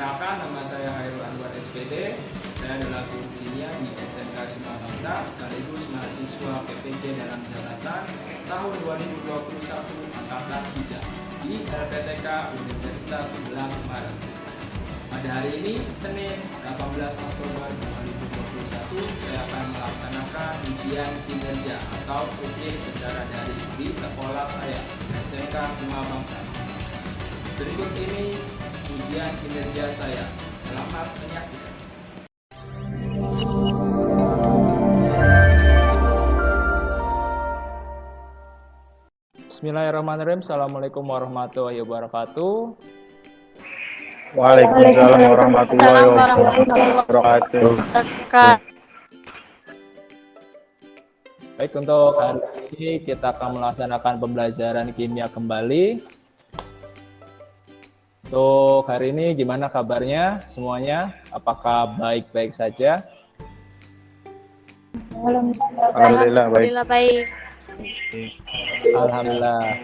Perkenalkan, nama saya Hairul Anwar SPD. Saya adalah guru kimia di SMK Sima Bangsa sekaligus mahasiswa PPJ dalam jabatan tahun 2021 angkatan 3 di LPTK Universitas 11 Maret. Pada hari ini, Senin 18 Oktober 2021, saya akan melaksanakan ujian kinerja atau UKIK secara daring di sekolah saya, SMK Sima Bangsa. Berikut ini ujian kinerja saya. Selamat menyaksikan. Bismillahirrahmanirrahim. Assalamualaikum warahmatullahi wabarakatuh. Waalaikumsalam warahmatullahi wabarakatuh. Baik, untuk hari ini kita akan melaksanakan pembelajaran kimia kembali. Untuk hari ini gimana kabarnya semuanya? Apakah baik-baik saja? Alhamdulillah baik. Alhamdulillah.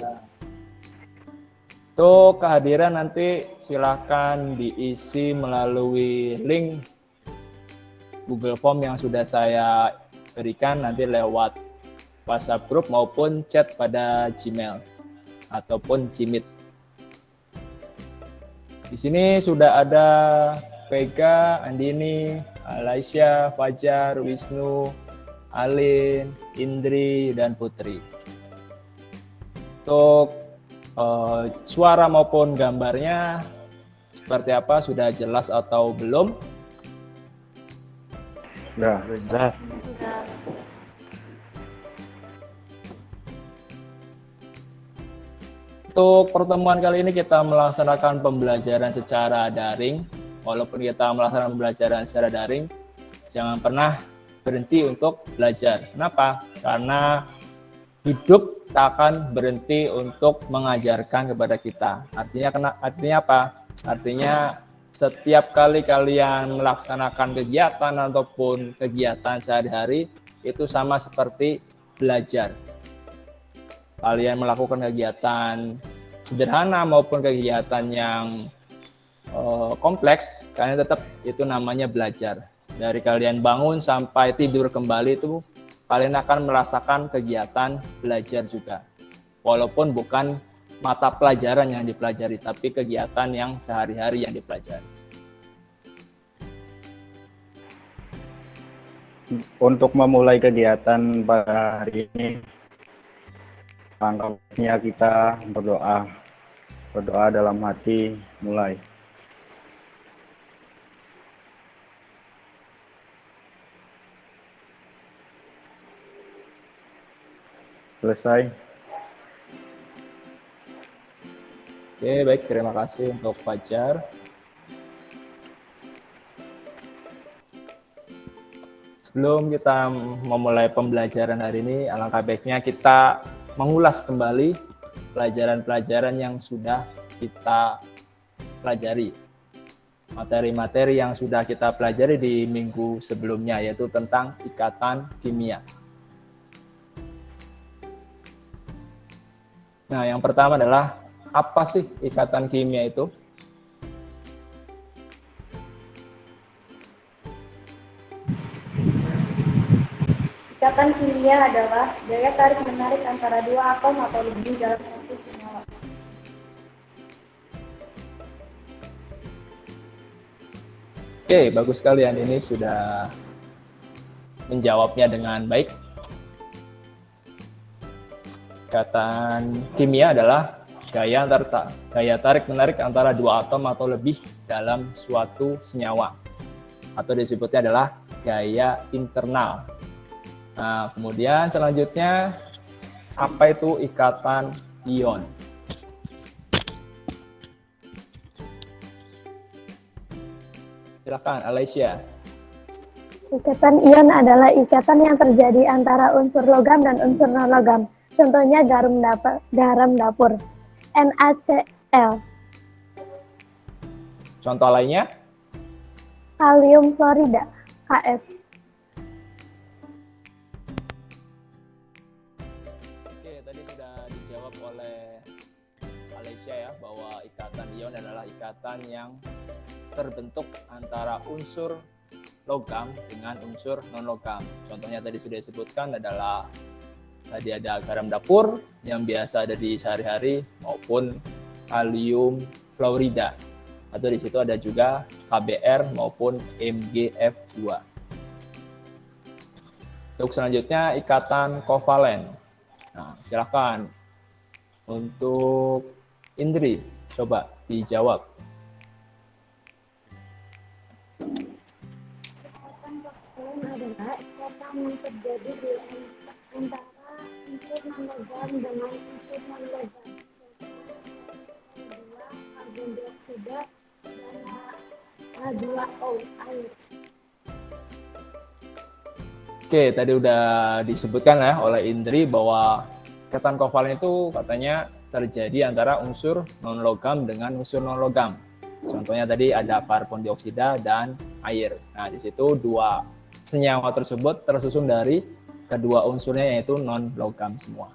Untuk kehadiran nanti silakan diisi melalui link Google Form yang sudah saya berikan nanti lewat WhatsApp group maupun chat pada Gmail ataupun Gmeet. Di sini sudah ada Vega, Andini, Alaisya, Fajar, Wisnu, Alin, Indri, dan Putri. Untuk suara maupun gambarnya seperti apa, sudah jelas atau belum? Sudah jelas. Untuk pertemuan kali ini kita melaksanakan pembelajaran secara daring. Walaupun kita melaksanakan pembelajaran secara daring, jangan pernah berhenti untuk belajar. Kenapa? Karena hidup tak akan berhenti untuk mengajarkan kepada kita. Artinya apa? Artinya setiap kali kalian melaksanakan kegiatan ataupun kegiatan sehari-hari itu sama seperti belajar. Kalian melakukan kegiatan sederhana maupun kegiatan yang kompleks, kalian tetap itu namanya belajar. Dari kalian bangun sampai tidur kembali itu kalian akan merasakan kegiatan belajar juga. Walaupun bukan mata pelajaran yang dipelajari, tapi kegiatan yang sehari-hari yang dipelajari. Untuk memulai kegiatan pada hari ini, langkahnya kita berdoa. Berdoa dalam hati, mulai. Selesai. Oke, baik. Terima kasih untuk Fajar. Sebelum kita memulai pembelajaran hari ini, alangkah baiknya kita mengulas kembali pelajaran-pelajaran yang sudah kita pelajari. Materi-materi yang sudah kita pelajari di minggu sebelumnya, yaitu tentang ikatan kimia. Nah, yang pertama adalah apa sih ikatan kimia itu? Ikatan kimia adalah gaya tarik-menarik antara dua atom atau lebih dalam satu senyawa. Oke, bagus sekali ini sudah menjawabnya dengan baik. Ikatan kimia adalah gaya tarik-menarik antara dua atom atau lebih dalam suatu senyawa. Atau disebutnya adalah gaya internal. Nah, kemudian selanjutnya, apa itu ikatan ion? Silakan, Alaisya. Ikatan ion adalah ikatan yang terjadi antara unsur logam dan unsur non-logam. Contohnya garam dapur, NaCl. Contoh lainnya? Kalium fluorida, Kf. Oke, tadi sudah dijawab oleh Alaisya ya, bahwa ikatan ion adalah ikatan yang terbentuk antara unsur logam dengan unsur non-logam. Contohnya tadi sudah disebutkan adalah tadi ada garam dapur yang biasa ada di sehari-hari maupun kalium fluorida. Atau di situ ada juga KBr maupun MgF2. Untuk selanjutnya ikatan kovalen. Nah, silakan untuk Indri coba dijawab. Ikatan kovalen adalah ikatan yang terjadi di antara unsur non-logam dengan unsur non-logam. Contohnya karbon dioksida dan H2O air. Oke, tadi udah disebutkan ya oleh Indri bahwa ikatan kovalen itu katanya terjadi antara unsur non-logam dengan unsur non-logam. Contohnya tadi ada karbon dioksida dan air. Nah, di situ dua senyawa tersebut tersusun dari kedua unsurnya yaitu non-logam semua.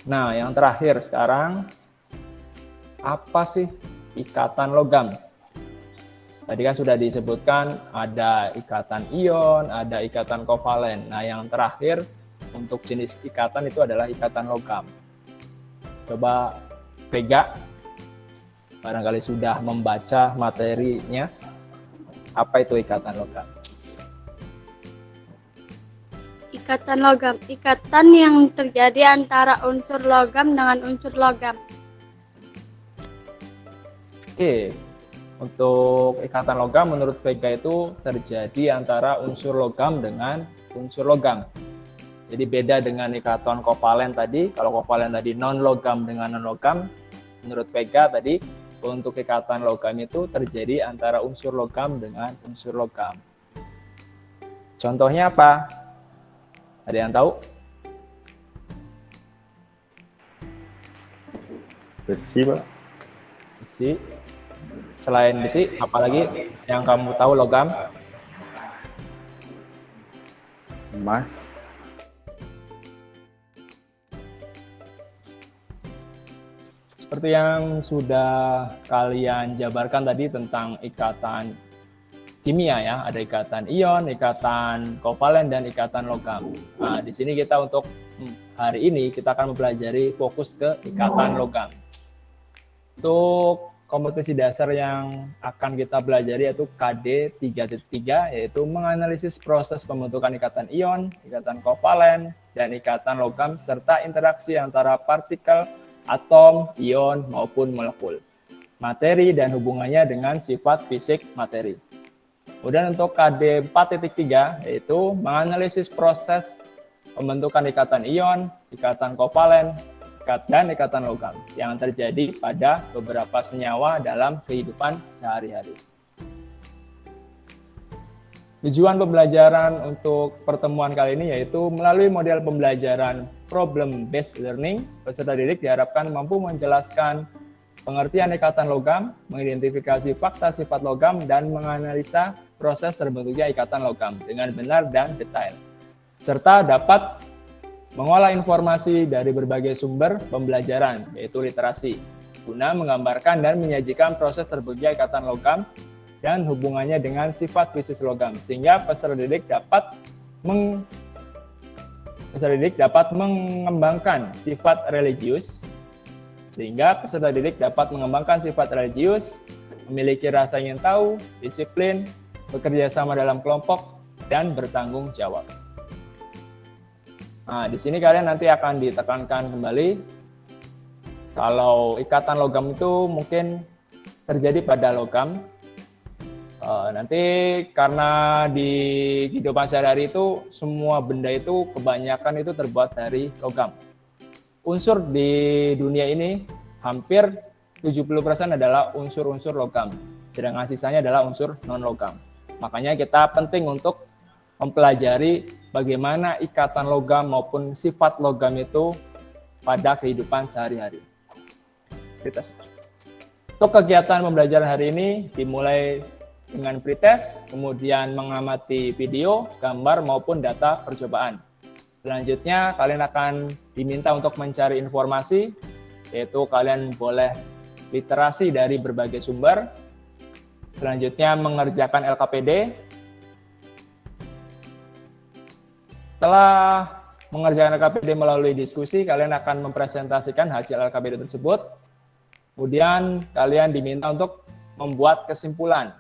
Nah, yang terakhir sekarang, apa sih ikatan logam? Tadi kan sudah disebutkan ada ikatan ion, ada ikatan kovalen. Nah, yang terakhir untuk jenis ikatan itu adalah ikatan logam. Coba Vega, barangkali sudah membaca materinya. Apa itu ikatan logam? Ikatan logam, ikatan yang terjadi antara unsur logam dengan unsur logam. Oke, untuk ikatan logam menurut Vega itu terjadi antara unsur logam dengan unsur logam. Jadi beda dengan ikatan kovalen tadi. Kalau kovalen tadi non logam dengan non logam, menurut Vega tadi untuk ikatan logam itu terjadi antara unsur logam dengan unsur logam. Contohnya apa? Ada yang tahu? Besi, Pak. Besi. Selain besi, apalagi yang kamu tahu logam? Emas. Seperti yang sudah kalian jabarkan tadi tentang ikatan kimia ya, ada ikatan ion, ikatan kovalen, dan ikatan logam. Nah, di sini kita untuk hari ini kita akan mempelajari fokus ke ikatan logam. Untuk kompetensi dasar yang akan kita pelajari yaitu KD 3.3, yaitu menganalisis proses pembentukan ikatan ion, ikatan kovalen, dan ikatan logam, serta interaksi antara partikel, atom, ion, maupun molekul, materi, dan hubungannya dengan sifat fisik materi. Kemudian untuk KD 4.3 yaitu menganalisis proses pembentukan ikatan ion, ikatan kovalen, dan ikatan logam yang terjadi pada beberapa senyawa dalam kehidupan sehari-hari. Tujuan pembelajaran untuk pertemuan kali ini yaitu melalui model pembelajaran problem-based learning, peserta didik diharapkan mampu menjelaskan pengertian ikatan logam, mengidentifikasi fakta sifat logam, dan menganalisa proses terbentuknya ikatan logam dengan benar dan detail, serta dapat mengolah informasi dari berbagai sumber pembelajaran, yaitu literasi, guna menggambarkan dan menyajikan proses terbentuknya ikatan logam dan hubungannya dengan sifat fisik logam, sehingga peserta didik dapat mengembangkan sifat religius, memiliki rasa ingin tahu, disiplin, bekerja sama dalam kelompok, dan bertanggung jawab. Nah, di sini kalian nanti akan ditekankan kembali kalau ikatan logam itu mungkin terjadi pada logam. Nanti karena di kehidupan sehari-hari itu semua benda itu kebanyakan itu terbuat dari logam. Unsur di dunia ini hampir 70% adalah unsur-unsur logam, sedangkan sisanya adalah unsur non-logam. Makanya kita penting untuk mempelajari bagaimana ikatan logam maupun sifat logam itu pada kehidupan sehari-hari. Untuk kegiatan pembelajaran hari ini dimulai dengan pretest, kemudian mengamati video, gambar, maupun data percobaan. Selanjutnya, kalian akan diminta untuk mencari informasi yaitu kalian boleh literasi dari berbagai sumber. Selanjutnya mengerjakan LKPD. Setelah mengerjakan LKPD melalui diskusi, kalian akan mempresentasikan hasil LKPD tersebut. Kemudian kalian diminta untuk membuat kesimpulan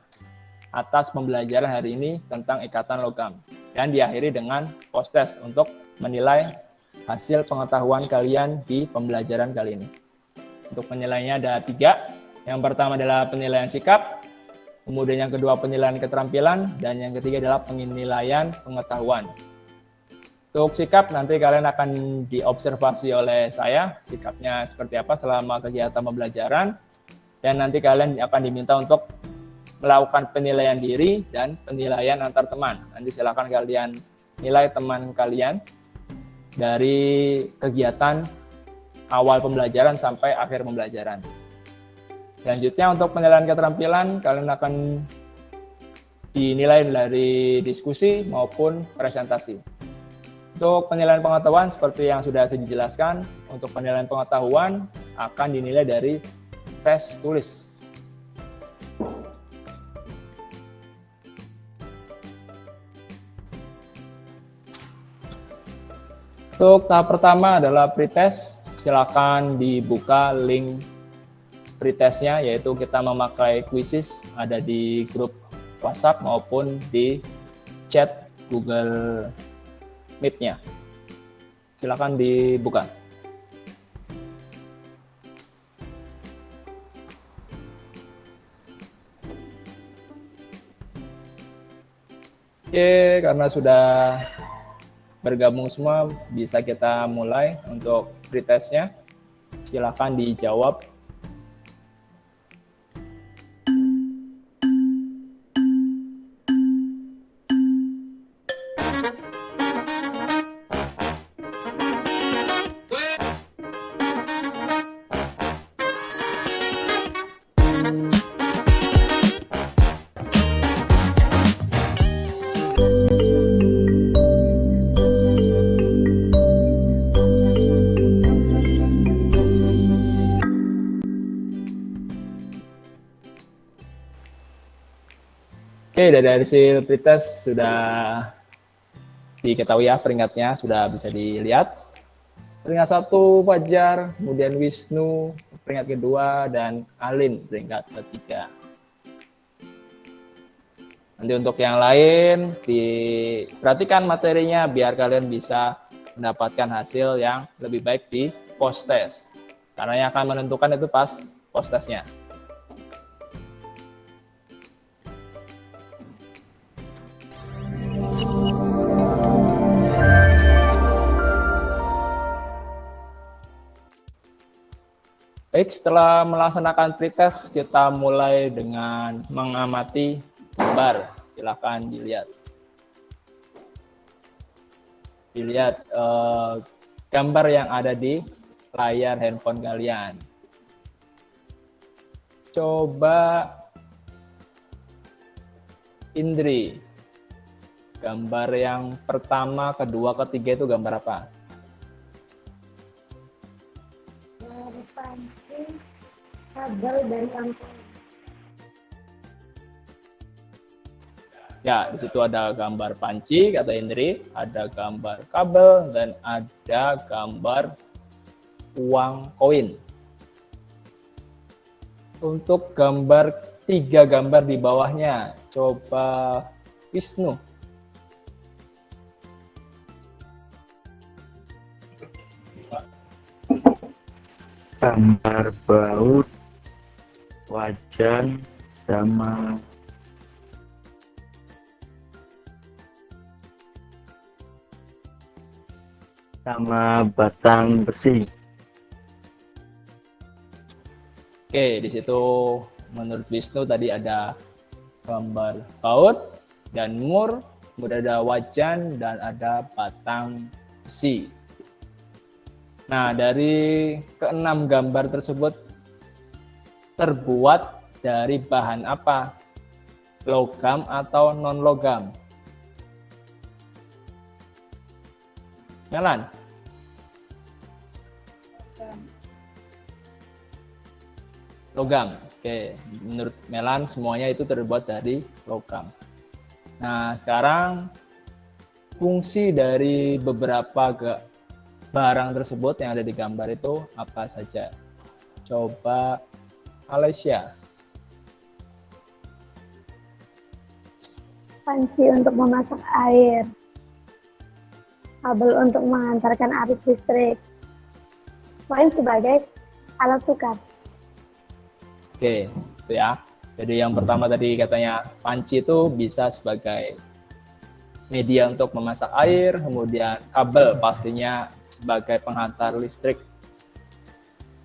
atas pembelajaran hari ini tentang ikatan logam. Dan diakhiri dengan post-test untuk menilai hasil pengetahuan kalian di pembelajaran kali ini. Untuk penilaiannya ada 3. Yang pertama adalah penilaian sikap, kemudian yang kedua penilaian keterampilan, dan yang ketiga adalah penilaian pengetahuan. Untuk sikap nanti kalian akan diobservasi oleh saya, sikapnya seperti apa selama kegiatan pembelajaran, dan nanti kalian akan diminta untuk melakukan penilaian diri dan penilaian antar teman. Nanti silakan kalian nilai teman kalian dari kegiatan awal pembelajaran sampai akhir pembelajaran. Selanjutnya untuk penilaian keterampilan, kalian akan dinilai dari diskusi maupun presentasi. Untuk penilaian pengetahuan, seperti yang sudah saya jelaskan, untuk penilaian pengetahuan akan dinilai dari tes tulis. Untuk tahap pertama adalah pretest. Silakan dibuka link pretestnya, yaitu kita memakai quizzes, ada di grup WhatsApp maupun di chat Google Meet-nya. Silakan dibuka. Oke, karena sudah bergabung semua, bisa kita mulai untuk pretestnya. Silakan dijawab. Oke, dari hasil pretest sudah diketahui ya peringkatnya, sudah bisa dilihat. Peringkat 1 Fajar, kemudian Wisnu peringkat kedua, dan Alin peringkat ketiga. Nanti untuk yang lain, diperhatikan materinya biar kalian bisa mendapatkan hasil yang lebih baik di post-test. Karena yang akan menentukan itu pas post-testnya. Baik, setelah melaksanakan pretest, kita mulai dengan mengamati gambar. Silakan dilihat. Dilihat gambar yang ada di layar handphone kalian. Coba Indri, gambar yang pertama, kedua, ketiga itu gambar apa? Pancing, kabel, dan lampu. Ya, di situ ada gambar panci, kata Indri, ada gambar kabel, dan ada gambar uang koin. Untuk gambar 3 gambar di bawahnya, coba Wisnu. Gambar baut, wajan, sama batang besi. Oke, di situ menurut Wisnu tadi ada gambar baut dan mur, kemudian ada wajan dan ada batang besi. Nah, dari ke-6 gambar tersebut terbuat dari bahan apa? Logam atau non-logam? Jalan. logam. Oke, menurut Melan semuanya itu terbuat dari logam. Nah, sekarang fungsi dari beberapa barang tersebut yang ada di gambar itu apa saja? Coba Alessia. Panci untuk memasak air, kabel untuk mengantarkan arus listrik, koin sebagai alat tukar. Oke, itu ya. Jadi yang pertama tadi katanya panci itu bisa sebagai media untuk memasak air, kemudian kabel pastinya sebagai penghantar listrik.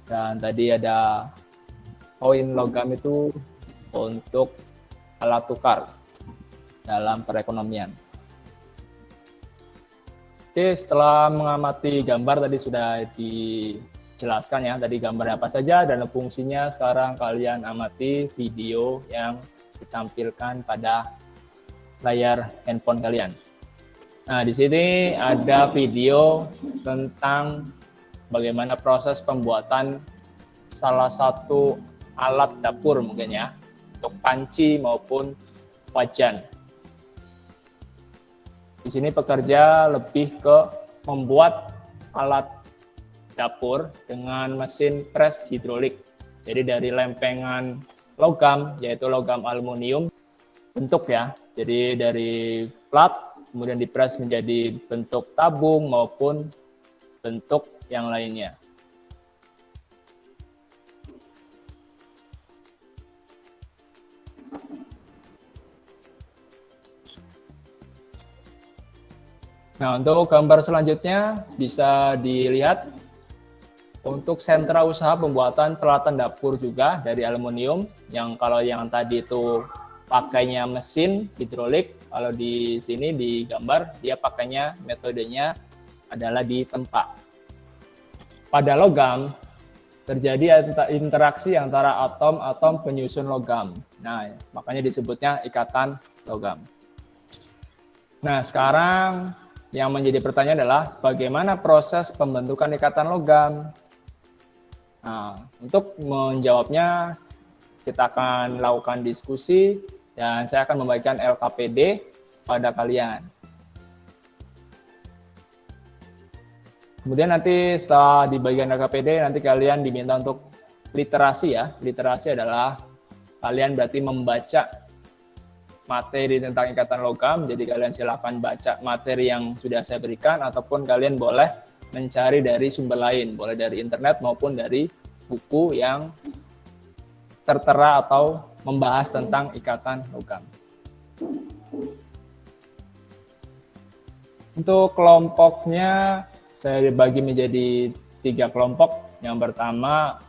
Dan tadi ada koin logam itu untuk alat tukar dalam perekonomian. Oke, setelah mengamati gambar tadi sudah dijelaskan ya, tadi gambar apa saja dan fungsinya. Sekarang kalian amati video yang ditampilkan pada layar handphone kalian. Nah, di sini ada video tentang bagaimana proses pembuatan salah satu alat dapur mungkin ya, untuk panci maupun wajan. Di sini pekerja lebih ke membuat alat dapur dengan mesin pres hidrolik. Jadi dari lempengan logam, yaitu logam aluminium, bentuk ya. Jadi dari plat, kemudian dipres menjadi bentuk tabung maupun bentuk yang lainnya. Nah, untuk gambar selanjutnya bisa dilihat untuk sentra usaha pembuatan peralatan dapur juga dari aluminium, yang kalau yang tadi itu pakainya mesin hidrolik, kalau di sini di gambar dia pakainya metodenya adalah di tempat. Pada logam terjadi interaksi antara atom-atom penyusun logam. Nah, makanya disebutnya ikatan logam. Nah, sekarang yang menjadi pertanyaan adalah bagaimana proses pembentukan ikatan logam? Nah, untuk menjawabnya kita akan lakukan diskusi dan saya akan membagikan LKPD pada kalian. Kemudian nanti setelah di bagian LKPD nanti kalian diminta untuk literasi ya. Literasi adalah kalian berarti membaca materi tentang ikatan logam, jadi kalian silakan baca materi yang sudah saya berikan ataupun kalian boleh mencari dari sumber lain, boleh dari internet maupun dari buku yang tertera atau membahas tentang ikatan logam. Untuk kelompoknya saya bagi menjadi 3 kelompok. Yang pertama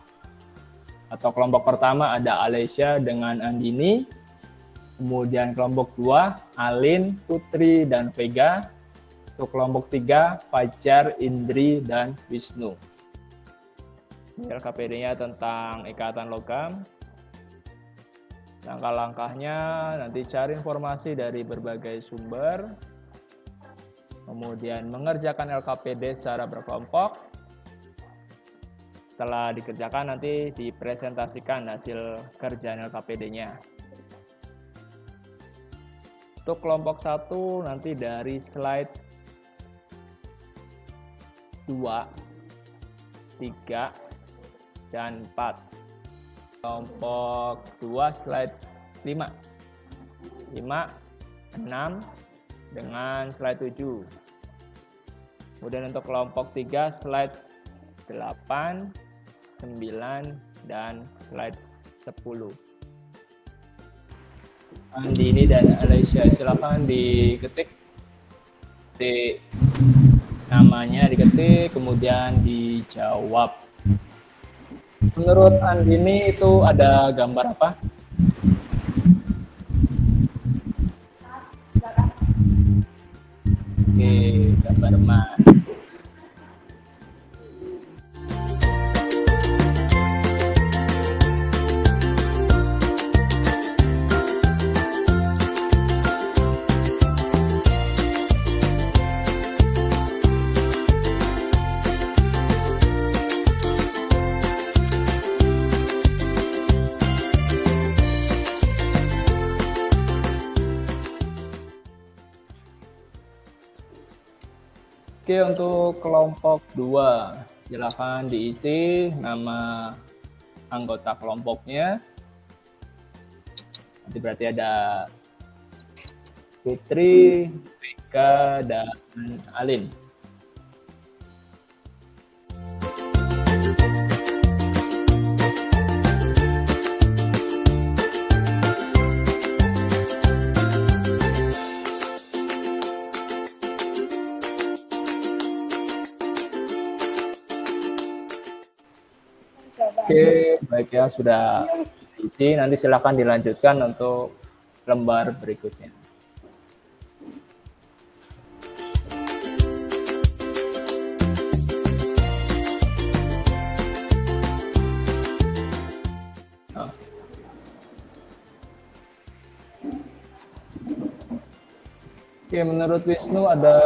atau kelompok pertama ada Alessia dengan Andini. Kemudian kelompok 2, Alin, Putri, dan Vega. Untuk kelompok 3, Fajar, Indri, dan Wisnu. LKPD-nya tentang ikatan logam. Langkah-langkahnya nanti cari informasi dari berbagai sumber. Kemudian mengerjakan LKPD secara berkelompok. Setelah dikerjakan nanti dipresentasikan hasil kerjaan LKPD-nya. Untuk kelompok 1 nanti dari slide 2, 3, dan 4. Kelompok 2 slide 5, 6, dengan slide 7. Kemudian untuk kelompok 3 slide 8, 9, dan slide 10. Andini dan Alessia, silakan diketik di namanya, diketik kemudian dijawab. Menurut Andini itu ada gambar apa? Oke, gambar emas. Oke, untuk kelompok 2, silakan diisi nama anggota kelompoknya. Nanti berarti ada Putri, Rika, dan Alin. Oke, baik ya, sudah diisi. Nanti silakan dilanjutkan untuk lembar berikutnya. Nah. Oke, menurut Wisnu ada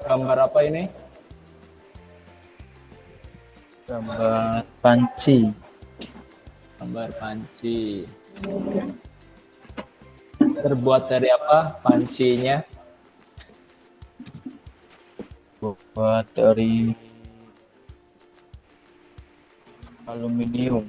gambar apa ini? Gambar panci. Gambar panci. Terbuat dari apa pancinya? Buat dari aluminium.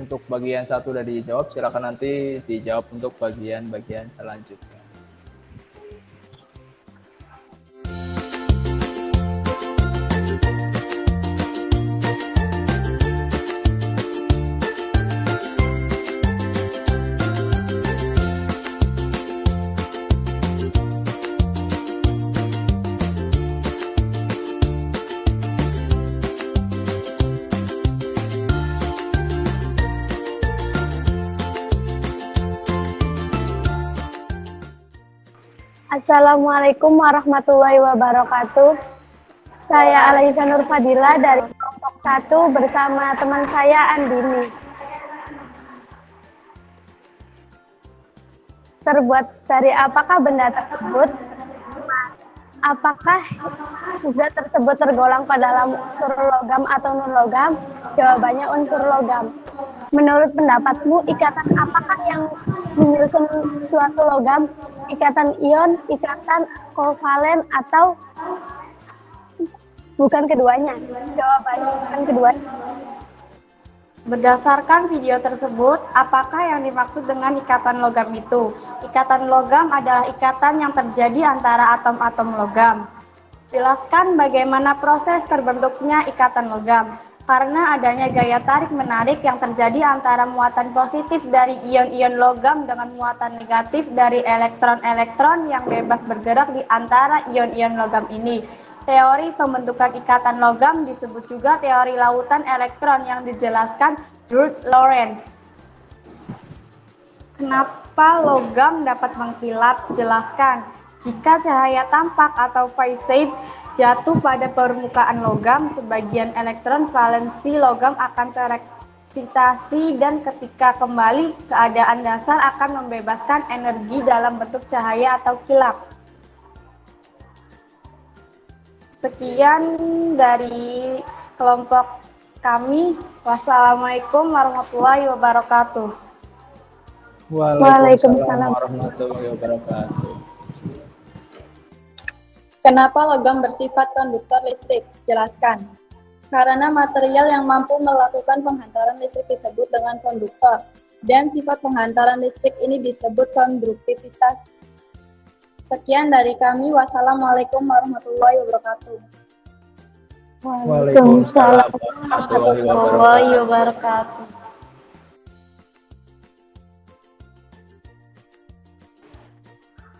Untuk bagian 1 sudah dijawab, silakan nanti dijawab untuk bagian-bagian selanjutnya. Assalamualaikum warahmatullahi wabarakatuh. Saya Alaisa Nur Fadila dari kelompok 1 bersama teman saya Andini. Terbuat dari apakah benda tersebut? Apakah zat tersebut tergolong ke dalam unsur logam atau non-logam? Jawabannya unsur logam. Menurut pendapatmu, ikatan apakah yang menyusun suatu logam? Ikatan ion, ikatan kovalen, atau bukan keduanya? Jawabannya bukan keduanya. Berdasarkan video tersebut, apakah yang dimaksud dengan ikatan logam itu? Ikatan logam adalah ikatan yang terjadi antara atom-atom logam. Jelaskan bagaimana proses terbentuknya ikatan logam. Karena adanya gaya tarik-menarik yang terjadi antara muatan positif dari ion-ion logam dengan muatan negatif dari elektron-elektron yang bebas bergerak di antara ion-ion logam ini. Teori pembentukan ikatan logam disebut juga teori lautan elektron yang dijelaskan George Lawrence. Kenapa logam dapat mengkilap? Jelaskan. Jika cahaya tampak atau phase shape jatuh pada permukaan logam, sebagian elektron valensi logam akan tereksitasi dan ketika kembali keadaan dasar akan membebaskan energi dalam bentuk cahaya atau kilap. Sekian dari kelompok kami. Wassalamualaikum warahmatullahi wabarakatuh. Waalaikumsalam warahmatullahi wabarakatuh. Kenapa logam bersifat konduktor listrik? Jelaskan. Karena material yang mampu melakukan penghantaran listrik disebut dengan konduktor, dan sifat penghantaran listrik ini disebut konduktivitas. Sekian dari kami. Wassalamualaikum warahmatullahi wabarakatuh. Waalaikumsalam warahmatullahi wabarakatuh.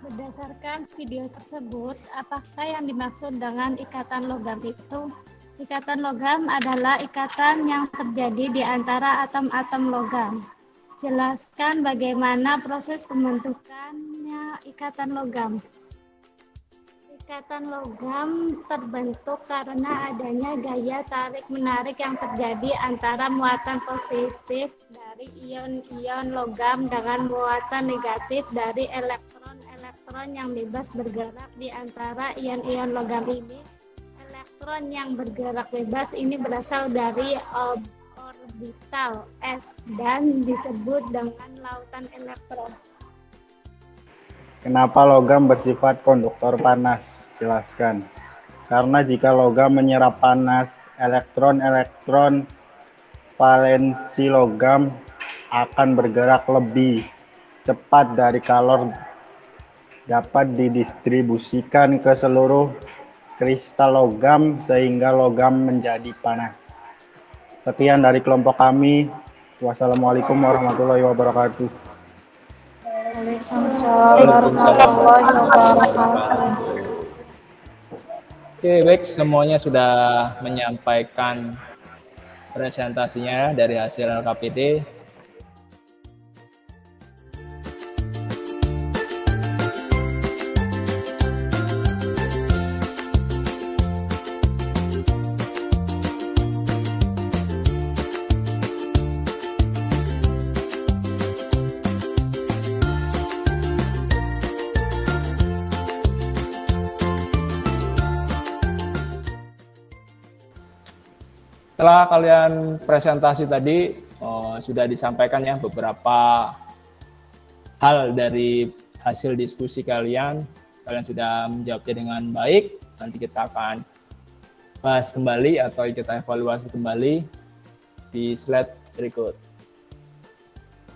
Berdasarkan video tersebut, apakah yang dimaksud dengan ikatan logam itu? Ikatan logam adalah ikatan yang terjadi di antara atom-atom logam. Jelaskan bagaimana proses pembentukannya ikatan logam. Ikatan logam terbentuk karena adanya gaya tarik-menarik yang terjadi antara muatan positif dari ion-ion logam dengan muatan negatif dari elektron yang bebas bergerak di antara ion-ion logam ini. elektron yang bergerak bebas ini berasal dari orbital S dan disebut dengan lautan elektron. Kenapa logam bersifat konduktor panas? Jelaskan. Karena jika logam menyerap panas, elektron-elektron valensi logam akan bergerak lebih cepat dari kalor dapat didistribusikan ke seluruh kristal logam sehingga logam menjadi panas. Sekian dari kelompok kami. Wassalamualaikum warahmatullahi wabarakatuh. Waalaikumsalam warahmatullahi wabarakatuh. Oke, baik, semuanya sudah menyampaikan presentasinya dari hasil LKPD. Setelah kalian presentasi tadi, sudah disampaikan ya beberapa hal dari hasil diskusi kalian. Kalian sudah menjawabnya dengan baik. Nanti kita akan bahas kembali atau kita evaluasi kembali di slide berikut.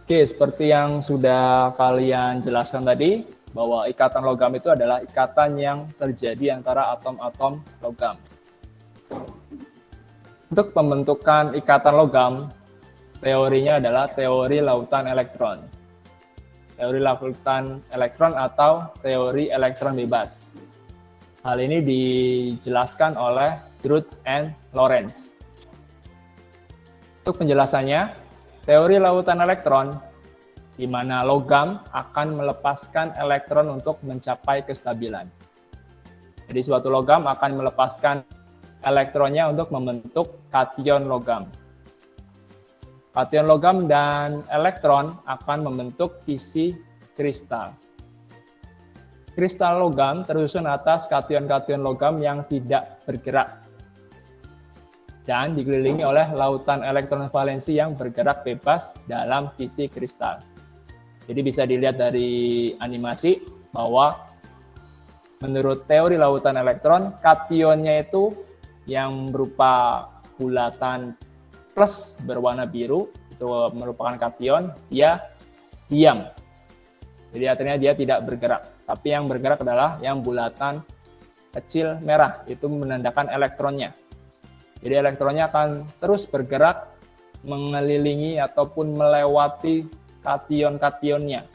Oke, seperti yang sudah kalian jelaskan tadi, bahwa ikatan logam itu adalah ikatan yang terjadi antara atom-atom logam. Untuk pembentukan ikatan logam, teorinya adalah teori lautan elektron. Teori lautan elektron atau teori elektron bebas. Hal ini dijelaskan oleh Drude and Lorentz. Untuk penjelasannya, teori lautan elektron di mana logam akan melepaskan elektron untuk mencapai kestabilan. Jadi suatu logam akan melepaskan elektronnya untuk membentuk kation logam. Kation logam dan elektron akan membentuk isi kristal. Kristal logam tersusun atas kation-kation logam yang tidak bergerak dan dikelilingi oleh lautan elektron valensi yang bergerak bebas dalam isi kristal. Jadi bisa dilihat dari animasi bahwa menurut teori lautan elektron, kationnya itu yang berupa bulatan plus berwarna biru, itu merupakan kation, dia diam. Jadi artinya dia tidak bergerak. Tapi yang bergerak adalah yang bulatan kecil merah, itu menandakan elektronnya. Jadi elektronnya akan terus bergerak mengelilingi ataupun melewati kation-kationnya.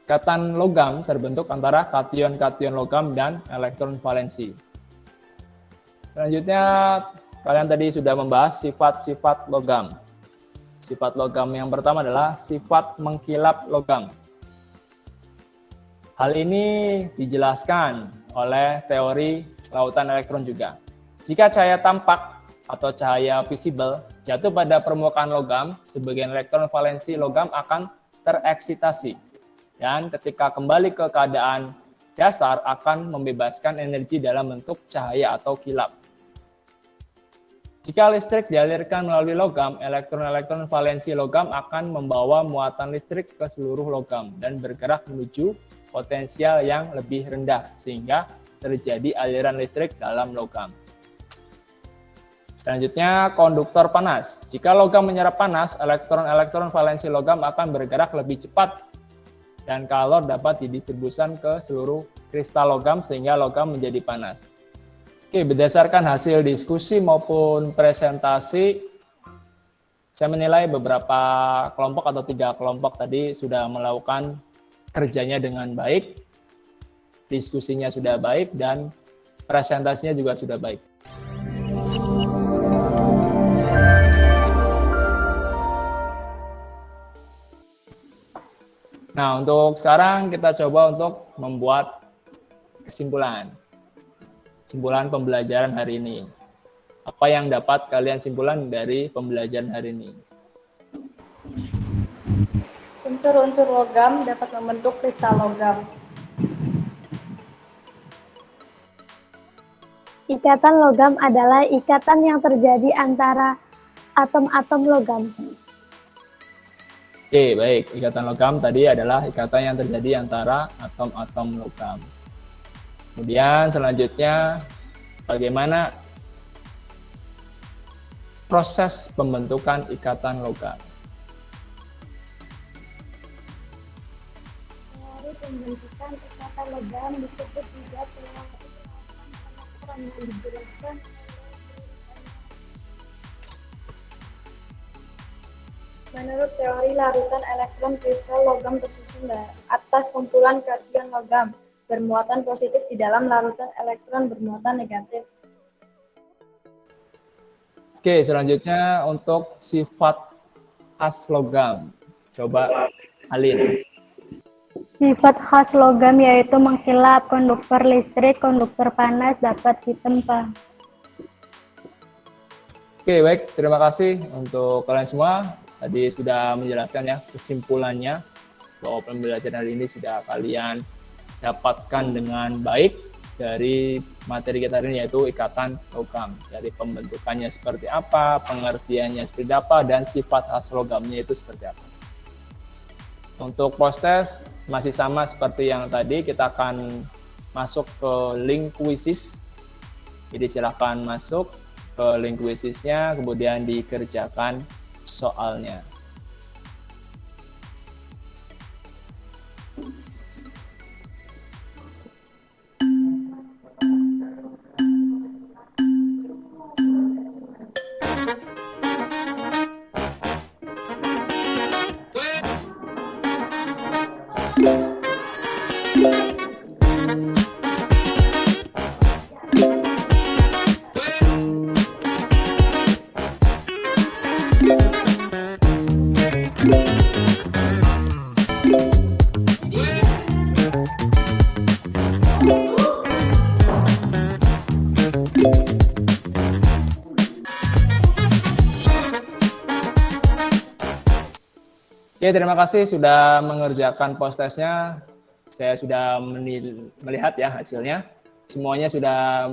Ikatan logam terbentuk antara kation-kation logam dan elektron valensi. Selanjutnya, kalian tadi sudah membahas sifat-sifat logam. Sifat logam yang pertama adalah sifat mengkilap logam. Hal ini dijelaskan oleh teori lautan elektron juga. Jika cahaya tampak atau cahaya visible jatuh pada permukaan logam, sebagian elektron valensi logam akan tereksitasi. Dan ketika kembali ke keadaan dasar akan membebaskan energi dalam bentuk cahaya atau kilap. Jika listrik dialirkan melalui logam, elektron-elektron valensi logam akan membawa muatan listrik ke seluruh logam dan bergerak menuju potensial yang lebih rendah sehingga terjadi aliran listrik dalam logam. Selanjutnya, konduktor panas. Jika logam menyerap panas, elektron-elektron valensi logam akan bergerak lebih cepat dan kalor dapat didistribusikan ke seluruh kristal logam sehingga logam menjadi panas. Oke, berdasarkan hasil diskusi maupun presentasi, saya menilai beberapa kelompok atau 3 kelompok tadi sudah melakukan kerjanya dengan baik, diskusinya sudah baik, dan presentasinya juga sudah baik. Nah, untuk sekarang kita coba untuk membuat kesimpulan pembelajaran hari ini. Apa yang dapat kalian simpulkan dari pembelajaran hari ini? Unsur-unsur logam dapat membentuk kristal logam. Ikatan logam adalah ikatan yang terjadi antara atom-atom logam. Oke, baik. Ikatan logam tadi adalah ikatan yang terjadi antara atom-atom logam. Kemudian selanjutnya, bagaimana proses pembentukan ikatan logam? Dari pembentukan ikatan logam disebut juga perawatan elektron yang dijelaskan. Menurut teori larutan elektron, kristal logam tersusun atas kumpulan kation logam bermuatan positif di dalam larutan elektron bermuatan negatif. Oke, selanjutnya untuk sifat khas logam. Coba Alin. Sifat khas logam yaitu mengkilap, konduktor listrik, konduktor panas, dapat ditempa. Oke, baik. Terima kasih untuk kalian semua. Tadi sudah menjelaskan ya kesimpulannya bahwa pembelajaran hari ini sudah kalian dapatkan dengan baik dari materi kita hari ini, yaitu ikatan logam. Dari pembentukannya seperti apa, pengertiannya seperti apa, dan sifat khas logamnya itu seperti apa. Untuk post-test masih sama seperti yang tadi, kita akan masuk ke link quizzes. Jadi silahkan masuk ke link quizzesnya, kemudian dikerjakan soalnya. Oke, terima kasih sudah mengerjakan post-testnya. Saya sudah melihat ya hasilnya. Semuanya sudah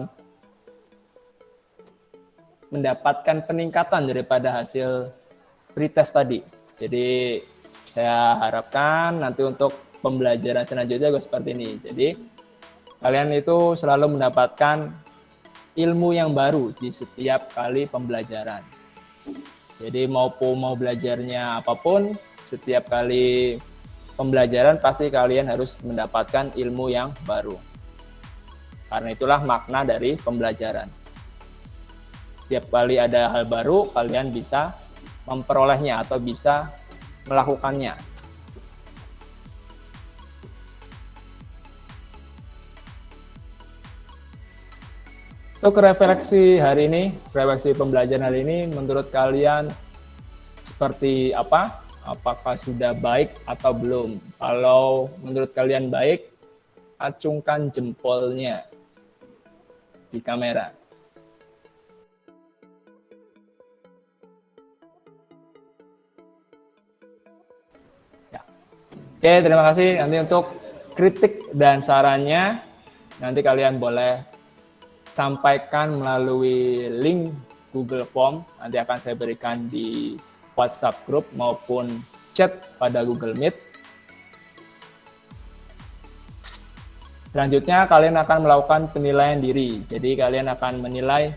mendapatkan peningkatan daripada hasil pretest tadi. Jadi saya harapkan nanti untuk pembelajaran selanjutnya juga seperti ini. Jadi kalian itu selalu mendapatkan ilmu yang baru di setiap kali pembelajaran. Jadi mau belajarnya apapun, setiap kali pembelajaran pasti kalian harus mendapatkan ilmu yang baru. Karena itulah makna dari pembelajaran. Setiap kali ada hal baru, kalian bisa memperolehnya atau bisa melakukannya. Untuk refleksi hari ini, refleksi pembelajaran hari ini, menurut kalian seperti apa? Apakah sudah baik atau belum? Kalau menurut kalian baik, acungkan jempolnya di kamera. Ya. Oke, terima kasih. Nanti untuk kritik dan sarannya, nanti kalian boleh sampaikan melalui link Google Form. Nanti akan saya berikan di WhatsApp group maupun chat pada Google Meet. Selanjutnya kalian akan melakukan penilaian diri. Jadi kalian akan menilai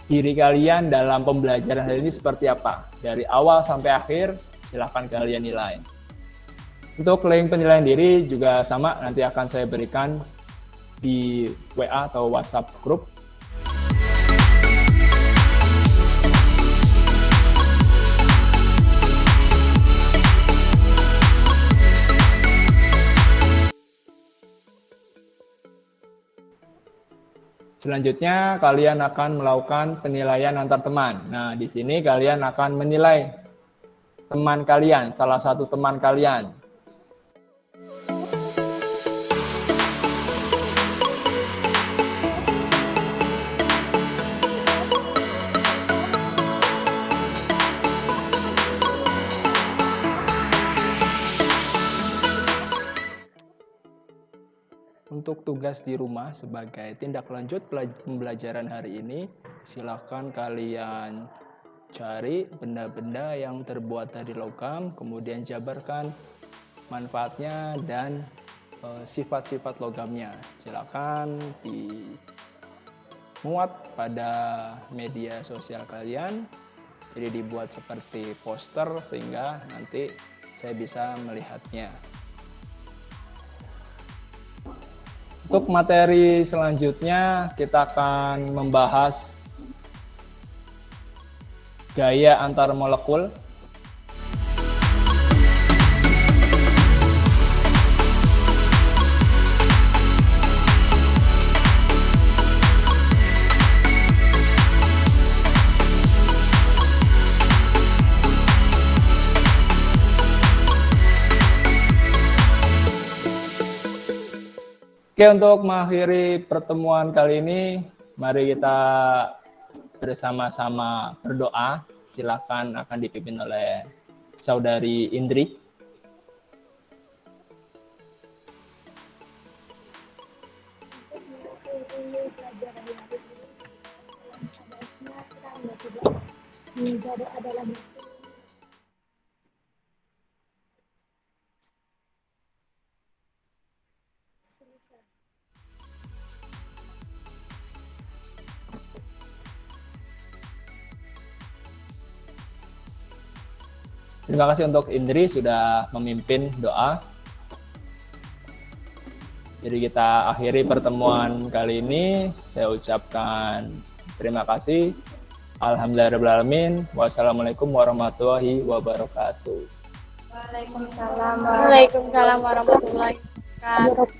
diri kalian dalam pembelajaran hari ini seperti apa. Dari awal sampai akhir, silahkan kalian nilai. Untuk link penilaian diri juga sama, nanti akan saya berikan di WA atau WhatsApp group. Selanjutnya, kalian akan melakukan penilaian antar teman. Nah, di sini kalian akan menilai teman kalian, salah satu teman kalian. untuk tugas di rumah sebagai tindak lanjut pembelajaran hari ini, silakan kalian cari benda-benda yang terbuat dari logam, kemudian jabarkan manfaatnya dan sifat-sifat logamnya. Silakan dimuat pada media sosial kalian. Jadi dibuat seperti poster sehingga nanti saya bisa melihatnya. Untuk materi selanjutnya kita akan membahas gaya antar molekul. Oke, untuk mengakhiri pertemuan kali ini, mari kita bersama-sama berdoa. Silakan, akan dipimpin oleh Saudari Indri. Terima kasih untuk Indri sudah memimpin doa. Jadi kita akhiri pertemuan kali ini. Saya ucapkan terima kasih. Alhamdulillahirrahmanirrahim. Wassalamualaikum warahmatullahi wabarakatuh. Waalaikumsalam. Waalaikumsalam warahmatullahi wabarakatuh.